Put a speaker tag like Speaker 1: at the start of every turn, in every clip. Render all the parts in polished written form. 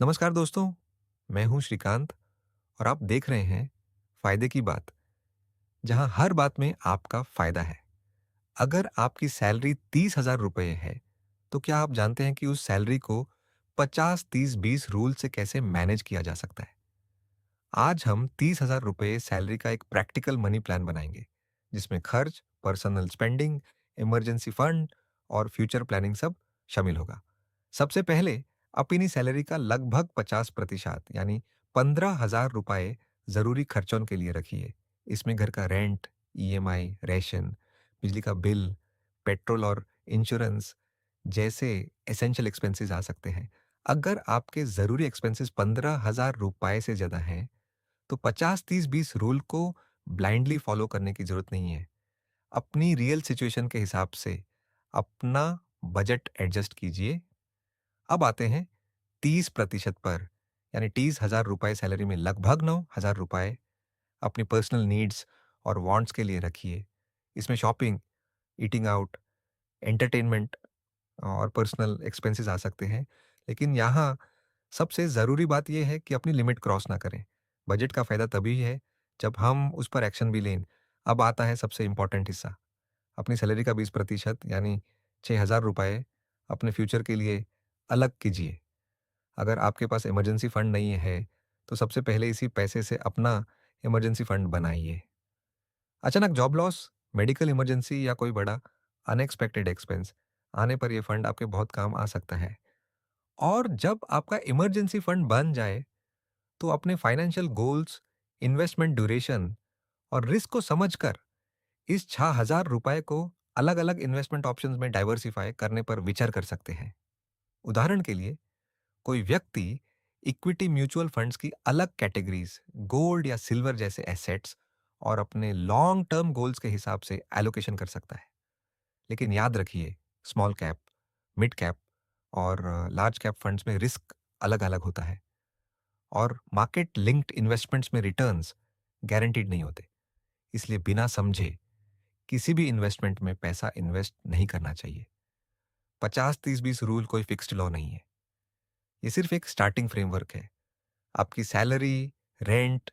Speaker 1: नमस्कार दोस्तों, मैं हूं श्रीकांत और आप देख रहे हैं फायदे की बात, जहां हर बात में आपका फायदा है। अगर आपकी सैलरी 30,000 रुपये है, तो क्या आप जानते हैं कि उस सैलरी को 50-30-20 रूल से कैसे मैनेज किया जा सकता है? आज हम 30,000 रुपये सैलरी का एक प्रैक्टिकल मनी प्लान बनाएंगे, जिसमें खर्च, पर्सनल स्पेंडिंग, इमरजेंसी फंड और फ्यूचर प्लानिंग सब शामिल होगा। सबसे पहले अपनी सैलरी का लगभग 50% यानी 15,000 रुपये जरूरी खर्चों के लिए रखिए। इसमें घर का रेंट, ईएमआई, राशन, बिजली का बिल, पेट्रोल और इंश्योरेंस जैसे एसेंशियल एक्सपेंसेस आ सकते हैं। अगर आपके जरूरी एक्सपेंसेस 15,000 रुपये से ज्यादा हैं, तो 50-30-20 रूल को ब्लाइंडली फॉलो करने की जरूरत नहीं है। अपनी रियल सिचुएशन के हिसाब से अपना बजट एडजस्ट कीजिए। अब आते हैं 30% पर, यानी 30,000 रुपये सैलरी में लगभग 9,000 रुपये अपनी पर्सनल नीड्स और वांट्स के लिए रखिए। इसमें शॉपिंग, ईटिंग आउट, एंटरटेनमेंट और पर्सनल एक्सपेंसेस आ सकते हैं। लेकिन यहाँ सबसे ज़रूरी बात यह है कि अपनी लिमिट क्रॉस ना करें। बजट का फ़ायदा तभी है जब हम उस पर एक्शन भी लें। अब आता है सबसे इम्पोर्टेंट हिस्सा, अपनी सैलरी का 20% यानी 6,000 रुपये अपने फ्यूचर के लिए अलग कीजिए। अगर आपके पास इमरजेंसी फंड नहीं है, तो सबसे पहले इसी पैसे से अपना इमरजेंसी फंड बनाइए। अचानक जॉब लॉस, मेडिकल इमरजेंसी या कोई बड़ा अनएक्सपेक्टेड एक्सपेंस आने पर यह फंड आपके बहुत काम आ सकता है। और जब आपका इमरजेंसी फंड बन जाए, तो अपने फाइनेंशियल गोल्स, इन्वेस्टमेंट ड्यूरेशन और रिस्क को समझकर इस 6,000 रुपए को अलग अलग इन्वेस्टमेंट ऑप्शंस में डाइवर्सिफाई करने पर विचार कर सकते हैं। उदाहरण के लिए, कोई व्यक्ति इक्विटी म्यूचुअल फंड्स की अलग कैटेगरीज, गोल्ड या सिल्वर जैसे एसेट्स और अपने लॉन्ग टर्म गोल्स के हिसाब से एलोकेशन कर सकता है। लेकिन याद रखिए, स्मॉल कैप, मिड कैप और लार्ज कैप फंड्स में रिस्क अलग अलग होता है और मार्केट लिंक्ड इन्वेस्टमेंट्स में रिटर्न्स गारंटीड नहीं होते। इसलिए बिना समझे किसी भी इन्वेस्टमेंट में पैसा इन्वेस्ट नहीं करना चाहिए। 50-30-20 रूल कोई फिक्स्ड लॉ नहीं है। ये सिर्फ एक स्टार्टिंग फ्रेमवर्क है। आपकी salary, rent,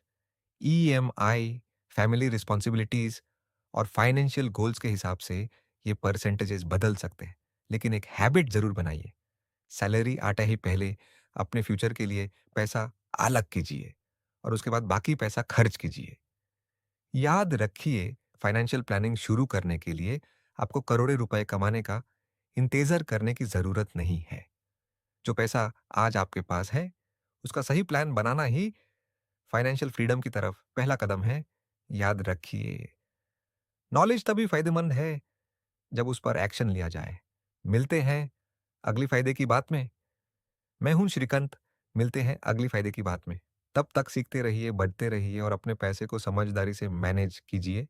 Speaker 1: EMI, family responsibilities और फाइनेंशियल गोल्स के हिसाब से ये परसेंटेजेस बदल सकते हैं। लेकिन एक हैबिट जरूर बनाइए, सैलरी आते ही पहले अपने फ्यूचर के लिए पैसा अलग कीजिए और उसके बाद बाकी पैसा खर्च कीजिए। याद रखिए, फाइनेंशियल प्लानिंग शुरू करने के लिए आपको करोड़ों रुपए कमाने का इंतजार करने की जरूरत नहीं है। जो पैसा आज आपके पास है, उसका सही प्लान बनाना ही फाइनेंशियल फ्रीडम की तरफ पहला कदम है। याद रखिए, नॉलेज तभी फायदेमंद है जब उस पर एक्शन लिया जाए। मिलते हैं अगली फायदे की बात में। मैं हूं श्रीकांत। मिलते हैं अगली फायदे की बात में। तब तक सीखते रहिए, बढ़ते रहिए और अपने पैसे को समझदारी से मैनेज कीजिए।